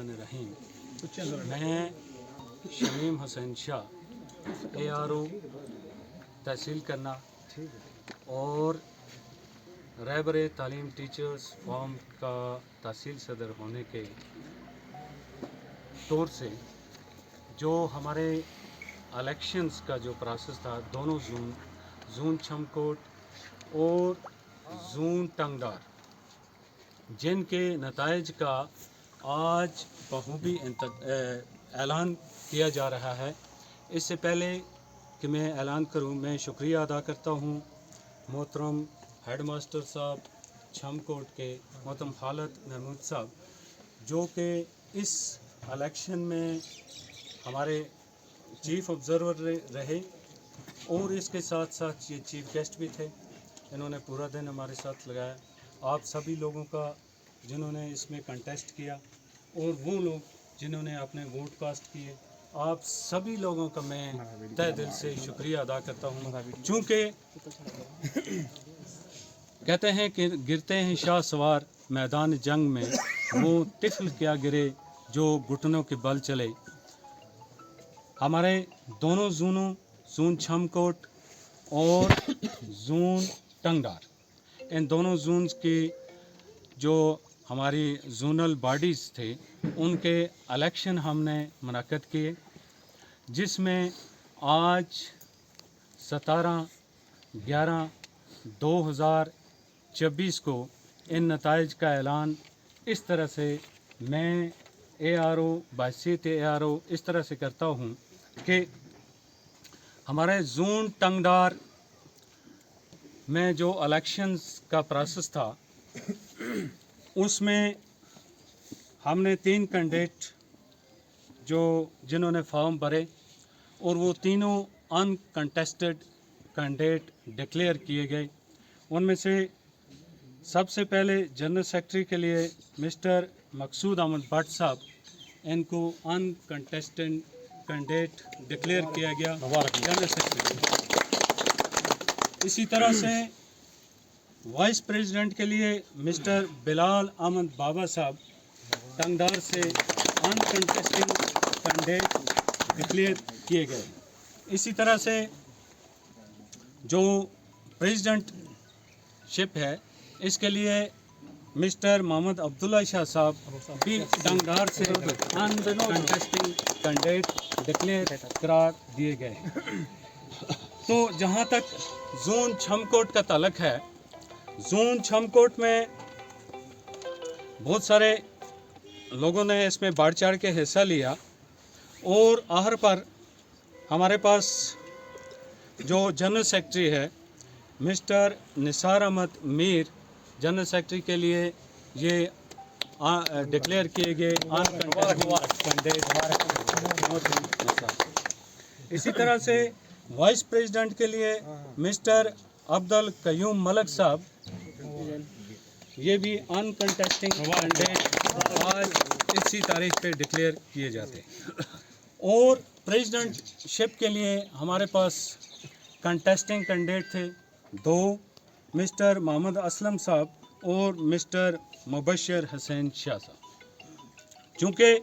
बिस्मिल्लाहिर्रहमानिर्रहीम। मैं शमीम हुसैन शाह ARO तहसील करना और रहबर तालीम टीचर्स फॉर्म का तहसील सदर होने के तौर से जो हमारे इलेक्शंस का जो प्रोसेस था, दोनों जून छमकोट और जून टंगडार, जिनके नताइज का आज बखूबी ऐलान किया जा रहा है। इससे पहले कि मैं ऐलान करूं, मैं शुक्रिया अदा करता हूं मोहतरम हेड मास्टर साहब छमकोट के मोहतरम खालिद महमूद साहब, जो कि इस इलेक्शन में हमारे चीफ ऑब्जर्वर रहे और इसके साथ साथ ये चीफ गेस्ट भी थे। इन्होंने पूरा दिन हमारे साथ लगाया। आप सभी लोगों का जिन्होंने इसमें कंटेस्ट किया और वो लोग जिन्होंने अपने वोट कास्ट किए, आप सभी लोगों का मैं तहे दिल से शुक्रिया अदा करता हूँ। चूँकि कहते हैं कि गिरते हैं शाह सवार मैदान जंग में, वो तिफल क्या गिरे जो घुटनों के बल चले। हमारे दोनों जून छमकोट और जून टंगडार, इन दोनों जून्स की जो हमारी जोनल बॉडीज़ थे, उनके इलेक्शन हमने मुनक्कद किए, जिसमें आज 17/11/2024 को इन नताइज का ऐलान इस तरह से मैं ARO बायसीत ARO इस तरह से करता हूँ कि हमारे जून टंगडार में जो इलेक्शंस का प्रोसेस था, उसमें हमने 3 कैंडिडेट जिन्होंने फॉर्म भरे और वो तीनों अनकंटेस्टेड कैंडिडेट डिक्लेयर किए गए। उनमें से सबसे पहले जनरल सेक्रेटरी के लिए मिस्टर मकसूद अहमद भट्ट साहब, इनको अनकंटेस्टेड कैंडिडेट डिक्लेयर किया गया जनरल सेक्रेटरी। इसी तरह से वाइस प्रेसिडेंट के लिए मिस्टर बिलाल अहमद बाबा साहब टंगडार से अनकंटेस्टेड कैंडिडेट डिक्लेयर किए गए। इसी तरह से जो प्रेसिडेंटशिप है, इसके लिए मिस्टर मोहम्मद अब्दुल्ला शाह साहब भी टंगडार से अनकंटेस्टेड कैंडिडेट डिक्लेयर करार दिए गए। तो जहाँ तक जोन छमकोट का ताल्लुक है, जोन छमकोट में बहुत सारे लोगों ने इसमें बढ़ चढ़ के हिस्सा लिया और आखिर पर हमारे पास जो जनरल सेक्रेटरी है mister Nisar Ahmad Mir, general secretary के लिए ये डिक्लेयर किए गए अनकंटेस्टेड। इसी तरह से वाइस प्रेसिडेंट के लिए मिस्टर अब्दुल कयूम मलक साहब, ये भी अनकंटेस्टिंग कैंडिडेट आज इसी तारीख पे डिक्लेयर किए जाते हैं। और प्रेसिडेंटशिप के लिए हमारे पास कंटेस्टिंग कैंडिडेट थे 2, मिस्टर मोहम्मद असलम साहब और मिस्टर मुबशर हुसैन शाह साहब। चूँकि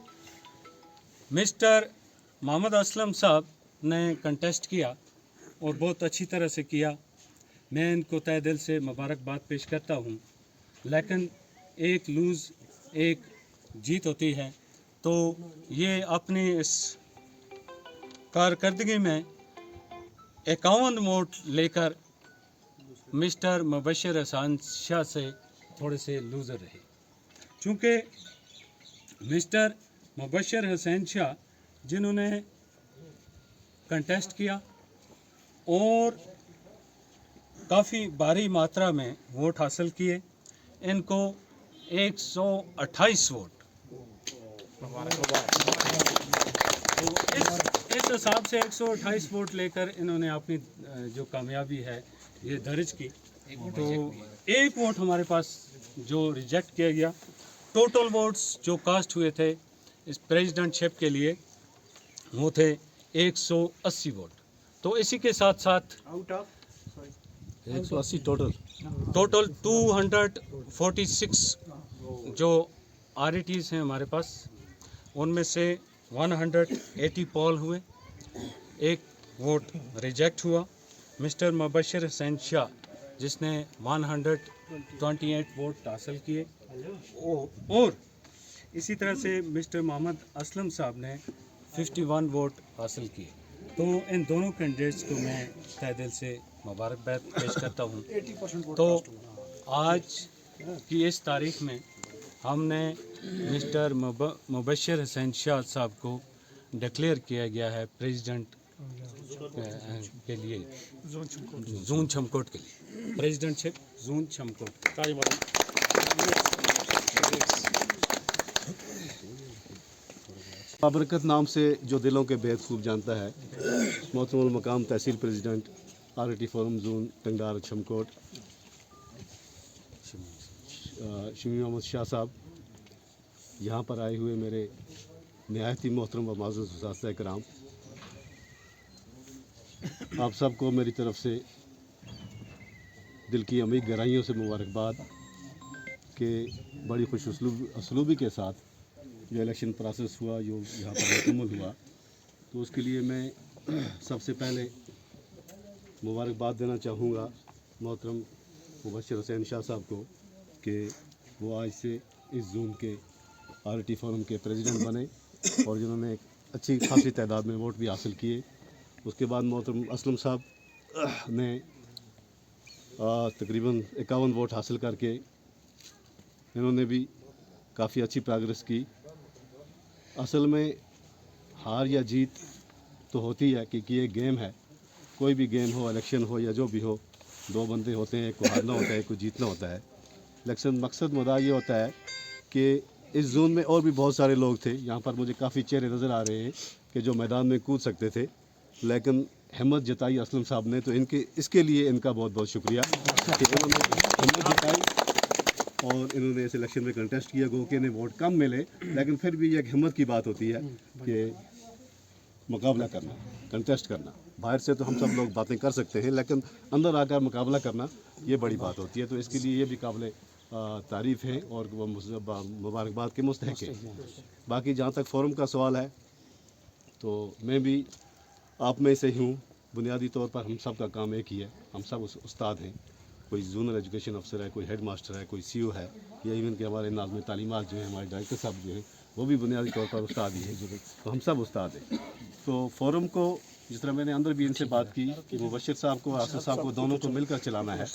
मिस्टर मोहम्मद असलम साहब ने कंटेस्ट किया और बहुत अच्छी तरह से किया, मैं इनको तहे दिल से मुबारकबाद पेश करता हूँ। लेकिन एक लूज़ एक जीत होती है, तो ये अपनी इस कारकर्दगी में 51 वोट लेकर मिस्टर मुबशर हुसैन शाह से थोड़े से लूज़र रहे। चूँकि मिस्टर मुबशर हुसैन शाह जिन्होंने कंटेस्ट किया और काफ़ी भारी मात्रा में वोट हासिल किए, इनको 128 वोट, तो इस हिसाब से 128 वोट लेकर इन्होंने अपनी जो कामयाबी है ये दर्ज की। तो एक वोट हमारे पास जो रिजेक्ट किया गया। टोटल वोट्स जो कास्ट हुए थे इस प्रेसिडेंटशिप के लिए वो थे 180 वोट। तो इसी के साथ साथ आउट ऑफ 180 टोटल 246 जो RETs हैं हमारे पास, उनमें से 180 पोल हुए, एक वोट रिजेक्ट हुआ। मिस्टर मुबशर हुसैन शाह जिसने 128 वोट हासिल किए, और इसी तरह से मिस्टर मोहम्मद असलम साहब ने 51 वोट हासिल किए। तो इन दोनों कैंडिडेट्स को मैं तहे दिल से मुबारकबाद पेश करता हूँ। तो आज की इस तारीख में हमने मिस्टर मुबशर हुसैन शाह साहब को डिक्लेयर किया गया है प्रेसिडेंट के लिए, जून छमकोट के लिए, प्रेसिडेंटशिप जून छमकोट। बाबरकत नाम से जो दिलों के भेद खूब जानता है, मोहतरम मकाम तहसील president RIT forum zone Tangdhar Chamkot Shami Mohammad Shah sahab, यहाँ पर आए हुए मेरे नहायत ही मोहतरम व माज़ूज़ उस्ताद कराम, आप सबको मेरी तरफ़ से दिल की अमीर गहराइयों से मुबारकबाद कि बड़ी खुश उसलूबी के साथ जो इलेक्शन प्रोसेस हुआ, जो यहाँ पर मुकम्मल हुआ, तो उसके लिए मैं सबसे पहले मुबारकबाद देना चाहूँगा मोहतरम मुबशर हुसैन शाह साहब को कि वो आज से इस जोन के RIT फोरम के प्रेसिडेंट बने और जिन्होंने एक अच्छी खासी तादाद में वोट भी हासिल किए। उसके बाद मोहतरम असलम साहब ने तकरीबन 51 वोट हासिल करके इन्होंने भी काफ़ी अच्छी प्रोग्रेस की। असल में हार या जीत तो होती है क्योंकि ये गेम है, कोई भी गेम हो, इलेक्शन हो या जो भी हो, दो बंदे होते हैं, एक को हारना होता है, एक को जीतना होता है। लेकिन मकसद मुद्दा ये होता है कि इस जोन में और भी बहुत सारे लोग थे, यहाँ पर मुझे काफ़ी चेहरे नज़र आ रहे हैं कि जो मैदान में कूद सकते थे, लेकिन हिम्मत जताई असलम साहब ने, तो इसके लिए इनका बहुत बहुत शुक्रिया कि इन्होंने हिम्मत जताई और इन्होंने इस इलेक्शन में कंटेस्ट किया। गो कि इन्हें वोट कम मिले, लेकिन फिर भी एक हिम्मत की बात होती है कि मुकाबला करना, कंटेस्ट करना। बाहर से तो हम सब लोग बातें कर सकते हैं, लेकिन अंदर आकर मुकाबला करना ये बड़ी बात होती है। तो इसके लिए ये भी काबिल तारीफ़ है और वो मुबारकबाद के मुस्तहक़ है। बाकी जहाँ तक फोरम का सवाल है, तो मैं भी आप में से हूँ। बुनियादी तौर पर हम सब का काम एक ही है, हम सब उस्ताद हैं। कोई जोनल एजुकेशन अफसर है, कोई हेड मास्टर है, कोई CO है, या इवन के हमारे नाज़िम तालीमात जो है, हमारे डायरेक्टर साहब जो हैं, वो भी बुनियादी तौर पर उस्ताद ही है। तो हम सब उस्ताद हैं। तो फोरम को जिस तरह मैंने अंदर भी इनसे बात की कि मुबशर साहब को, आसिफ साहब को, दोनों को मिलकर चलाना है।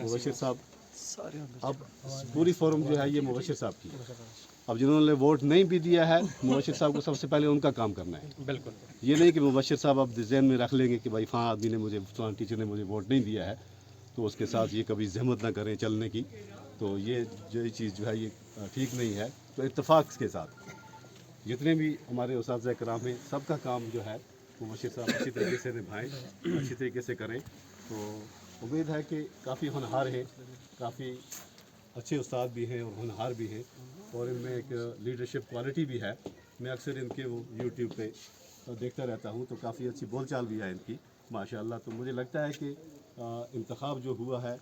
मुबशर साहब, अब पूरी फोरम जो है ये मुबशर साहब की। अब जिन्होंने वोट नहीं भी दिया है, मुबशर साहब को सबसे पहले उनका काम करना है। बिल्कुल, ये नहीं कि मुबशर साहब अब जहन में रख लेंगे कि भाई फ़लां आदमी ने मुझे, फ़लां टीचर ने मुझे वोट नहीं दिया है, तो उसके साथ ये कभी जहमत ना करें चलने की। तो ये चीज़ जो है ये ठीक नहीं है। तो इत्तेफाक के साथ जितने भी हमारे उस्ताद कराम हैं, सबका काम जो है मुबशर साहब अच्छी तरीके से निभाएँ, अच्छी तरीके से करें। तो उम्मीद है कि काफ़ी होनहार हैं, काफ़ी अच्छे उस्ताद भी हैं और होनहार भी हैं, और इनमें एक लीडरशिप क्वालिटी भी है। मैं अक्सर इनके वो YouTube पे देखता रहता हूँ, तो काफ़ी अच्छी बोलचाल भी है इनकी माशाल्लाह। तो मुझे लगता है कि इंतखाब जो हुआ है,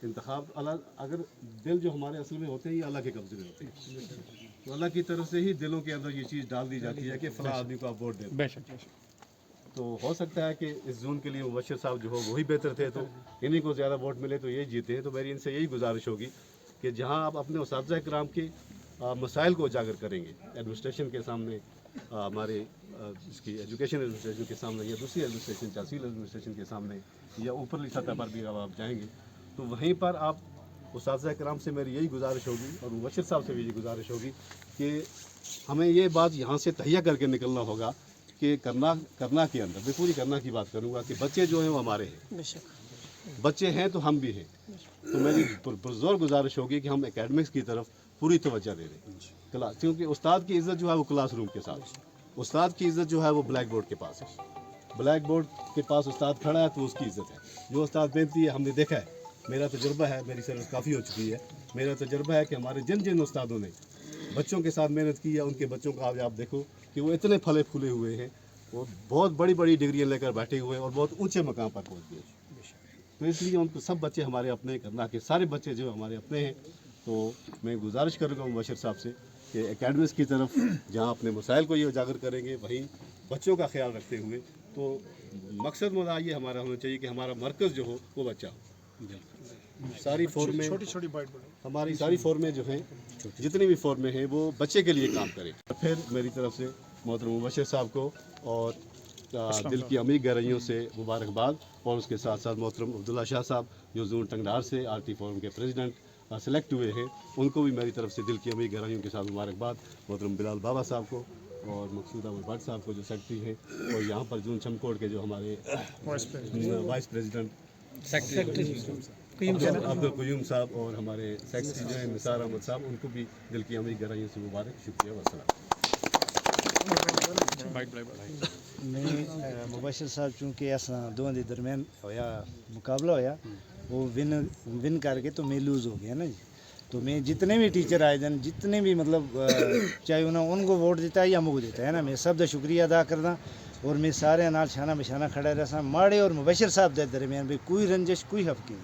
इंतखाब अगर दिल जो हमारे असल में होते हैं, ये अल्लाह के कब्ज़े में होते हैं, तो अल्लाह की तरफ से ही दिलों के अंदर ये चीज़ डाल दी जाती है कि फ़लाँ आदमी को आप वोट दें। तो हो सकता है कि इस जोन के लिए मुबशर साहब जो हो वही बेहतर थे, तो इन्हीं को ज़्यादा वोट मिले तो ये जीते हैं। तो मेरी इनसे यही गुजारिश होगी कि जहाँ आप अपने उस्ताद कराम के मसाइल को उजागर करेंगे, एडमिनिस्ट्रेशन के सामने, हमारे इसकी एजुकेशन एडमिनिस्ट्रेशन के सामने, या दूसरी एडमिनिस्ट्रेशन, तहसील एडमिनिस्ट्रेशन के सामने, या ऊपरली सतह पर भी आप जाएंगे, तो वहीं पर आप उस्ताद कराम से मेरी यही गुजारिश होगी और मुबशर साहब से भी यही गुजारिश होगी कि हमें ये बात यहाँ से तहिया करके निकलना होगा कि करना के अंदर, मैं पूरी करना की बात करूँगा कि बच्चे जो हैं वो हमारे हैं, बच्चे हैं तो हम भी हैं। तो मेरी पुरजोर गुजारिश होगी कि हम एकेडमिक्स की तरफ पूरी तवज्जो दे दें क्लास, क्योंकि उस्ताद की इज़्ज़त जो है वो क्लासरूम के साथ, उस्ताद की इज़्ज़त जो है वो ब्लैक बोर्ड के पास है। ब्लैक बोर्ड के पास उस्ताद खड़ा है तो उसकी इज़्ज़त है। जो उस्ताद मेहनती है, हमने देखा है, मेरा तजुर्बा है, मेरी सर्विस काफ़ी हो चुकी है, मेरा तजुर्बा है कि हमारे जिन जिन उस्तादों ने बच्चों के साथ मेहनत की है, उनके बच्चों को आज आप देखो कि वो इतने फले फूले हुए हैं, वो बहुत बड़ी बड़ी डिग्रियाँ लेकर बैठे हुए हैं और बहुत ऊंचे मकाम पर पहुँच गए। तो इसलिए उनको सब बच्चे हमारे अपने, करना के सारे बच्चे जो हमारे अपने हैं। तो मैं गुजारिश करूँगा मुबशर साहब से कि एकेडमिक्स की तरफ जहाँ अपने मसाइल को ये उजागर करेंगे, वहीं बच्चों का ख्याल रखते हुए, तो मकसद मुद्दा ये हमारा होना चाहिए कि हमारा मरकज़ जो हो वो बच्चा हो। सारी फॉर्में हमारी सारी फॉर्में जो हैं, जितनी भी फॉर्में हैं, वो बच्चे के लिए काम करें। फिर मेरी तरफ से मोहतरम मुबश्शिर साहब को और दिल की अमीर गहराइयों से मुबारकबाद, और उसके साथ साथ मोहतरम अब्दुल्ला शाह साहब जो जून टंगडार से आरटी फोरम के प्रेसिडेंट सेलेक्ट हुए हैं, उनको भी मेरी तरफ से दिल की अमीर गहराइयों के साथ मुबारकबाद। मोहतरम बिलाल बाबा साहब को और मकसूद अहमद भट्ट साहब को जो सेक्रेटरी हैं, और यहाँ पर जून चमकोट के जो हमारे वाइस प्रेसिडेंट अब्दुल क़य्यूम साहब और हमारे सेक्रेटरी जो हैं निसार अहमद साहब, उनको भी दिल की अमीर गहराइयों से मुबारक, शुक्रिया वसलाम। मैं मुबश्शिर साहब चूँकि असा दोवां दे दरम्यान होया मुकाबला होया, वो विन करके तो मैं लूज़ हो गया ना जी। तो मैं जितने भी टीचर आए दिन, जितने भी मतलब चाहे उन्होंने उनको वोट देता है या मुझे देता है ना, मैं सब का शुक्रिया अदा करदा। और मैं सारे नाल शाना बशाना खड़ा रहा माड़े और मुबश्शिर साहब के दरम्यान भी कोई रंजिश कोई हफकी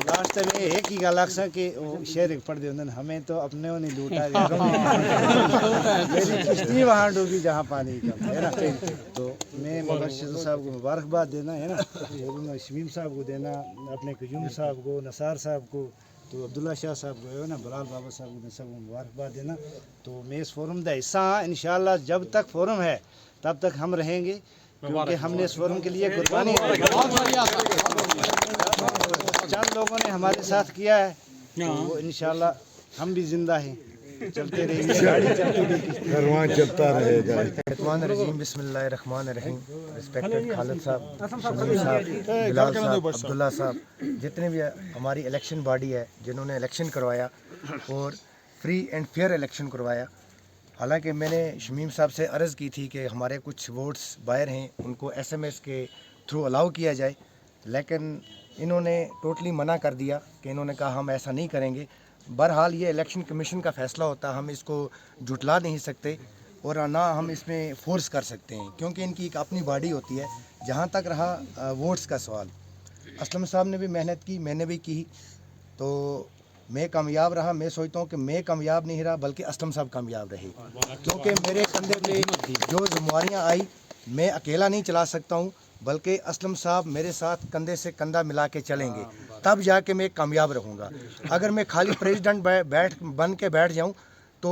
लास्ट में एक ही गल आखसा कि शेर पढ़ते होंगे, हमें तो अपने को नहीं लूटा मेरी किश्ती वहाँ डूबी जहाँ पानी कम है ना। तो मैं मुबश्शिर साहब को मुबारकबाद देना है ना, और शमीम साहब को देना, अपने क़य्यूम साहब को, नसार साहब को, तो अब्दुल्ला शाह साहब को है ना, बिलाल बाबा साहब को, सबको मुबारकबाद देना। तो मैं इस फोरम का हिस्सा हाँ, इंशाअल्लाह जब तक फोरम है तब तक हम रहेंगे, क्योंकि हमने इस फोरम के लिए कुर्बानी चंद लोगों ने हमारे साथ किया है, तो वो इंशाअल्लाह हम भी जिंदा हैं, चलते रहेंगे, गाड़ी चलती रहेगी, चलता रहेगा। बिस्मिल्लाहिर्रहमानिर्रहीम। रिस्पेक्टेड खालिद साहब, शमीम साहब, बिलाल साहब, अब्दुल्ला साहब, जितने भी हमारी इलेक्शन बॉडी है जिन्होंने इलेक्शन करवाया और फ्री एंड फेयर इलेक्शन करवाया। हालांकि मैंने शमीम साहब से अर्ज़ की थी कि हमारे कुछ वोट्स बाहर हैं, उनको SMS के थ्रू अलाउ किया जाए, लेकिन इन्होंने टोटली मना कर दिया कि इन्होंने कहा हम ऐसा नहीं करेंगे। बहरहाल ये इलेक्शन कमीशन का फ़ैसला होता है, हम इसको जुटला नहीं सकते और ना हम इसमें फ़ोर्स कर सकते हैं, क्योंकि इनकी एक अपनी बॉडी होती है। जहाँ तक रहा वोट्स का सवाल, असलम साहब ने भी मेहनत की, मैंने भी की, तो मैं कामयाब रहा। मैं सोचता हूँ कि मैं कामयाब नहीं रहा, बल्कि असलम साहब कामयाब रहे, क्योंकि मेरे कंधे पे जो जिम्मेवारियाँ आई मैं अकेला नहीं चला सकता हूँ, बल्कि असलम साहब मेरे साथ कंधे से कंधा मिला के चलेंगे, तब जाके मैं कामयाब रहूँगा। अगर मैं खाली प्रेसिडेंट बन के बैठ जाऊँ तो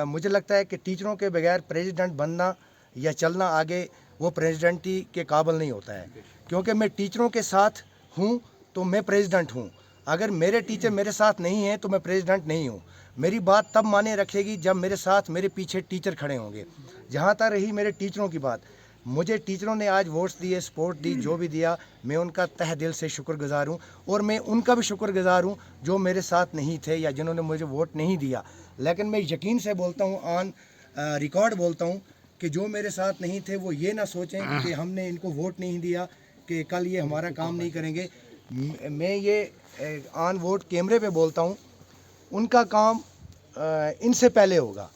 मुझे लगता है कि टीचरों के बगैर प्रेसिडेंट बनना या चलना आगे वो प्रेसिडेंटी के काबिल नहीं होता है, क्योंकि मैं टीचरों के साथ हूँ तो मैं प्रेसिडेंट हूँ। अगर मेरे टीचर मेरे साथ नहीं हैं तो मैं प्रेसिडेंट नहीं हूँ। मेरी बात तब माने रखेगी जब मेरे साथ मेरे पीछे टीचर खड़े होंगे। जहाँ तक रही मेरे टीचरों की बात, मुझे टीचरों ने आज वोट्स दिए, सपोर्ट दी, जो भी दिया, मैं उनका तहे दिल से शुक्रगुजार हूँ, और मैं उनका भी शुक्रगुजार हूँ जो मेरे साथ नहीं थे या जिन्होंने मुझे वोट नहीं दिया। लेकिन मैं यकीन से बोलता हूँ, ऑन रिकॉर्ड बोलता हूँ कि जो मेरे साथ नहीं थे वो ये ना सोचें कि हमने इनको वोट नहीं दिया कि कल ये हमारा काम नहीं करेंगे। मैं ये ऑन वोट कैमरे पे बोलता हूँ, उनका काम इनसे पहले होगा,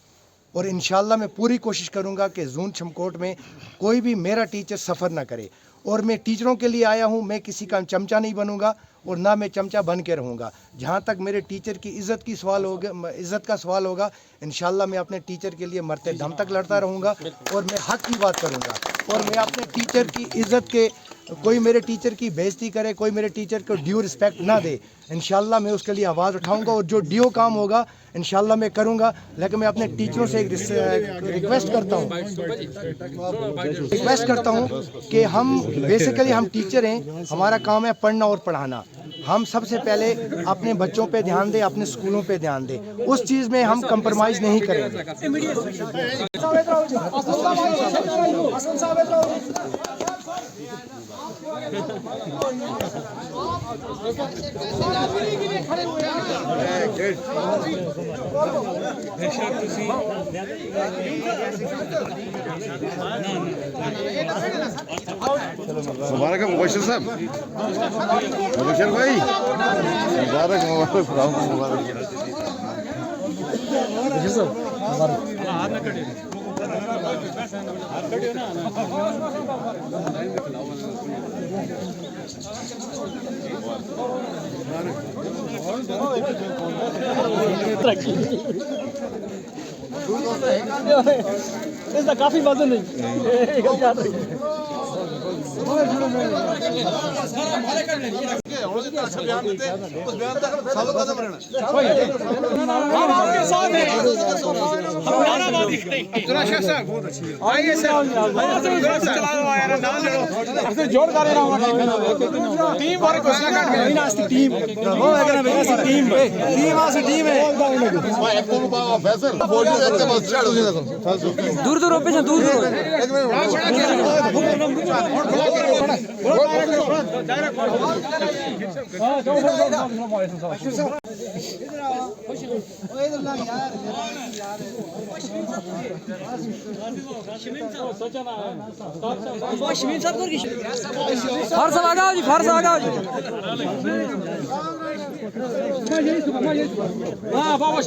और इंशाल्लाह मैं पूरी कोशिश करूंगा कि जून चमकोट में कोई भी मेरा टीचर सफ़र ना करे। और मैं टीचरों के लिए आया हूं, मैं किसी का चमचा नहीं बनूंगा और ना मैं चमचा बन के रहूंगा। जहां तक मेरे टीचर की इज़्ज़त का सवाल होगा, इंशाल्लाह मैं अपने टीचर के लिए मरते दम तक लड़ता रहूंगा और मैं हक की बात करूंगा। और मैं अपने टीचर की इज़्ज़त के, कोई मेरे टीचर की बेइज्जती करे, कोई मेरे टीचर को ड्यू रिस्पेक्ट ना दे, इंशाल्लाह मैं उसके लिए आवाज़ उठाऊंगा और जो ड्यू काम होगा इंशाल्लाह मैं करूंगा। लेकिन मैं अपने टीचरों से एक रिक्वेस्ट करता हूं कि हम बेसिकली हम टीचर हैं, हमारा काम है पढ़ना और पढ़ाना। हम सबसे पहले अपने बच्चों पे ध्यान दें, अपने स्कूलों पे ध्यान दें, उस चीज़ में हम कंप्रोमाइज़ नहीं करेंगे। मुबारक है मुबश्शिर साहब, मुबश्शिर भाई मुबारक मुबारक। इसका काफी वजन नहीं जोड़ कर टीम वर्क टीम दूर दूर पे दूर फर्श लगाओ जी फर्श लगाओ जी हाँ बाबा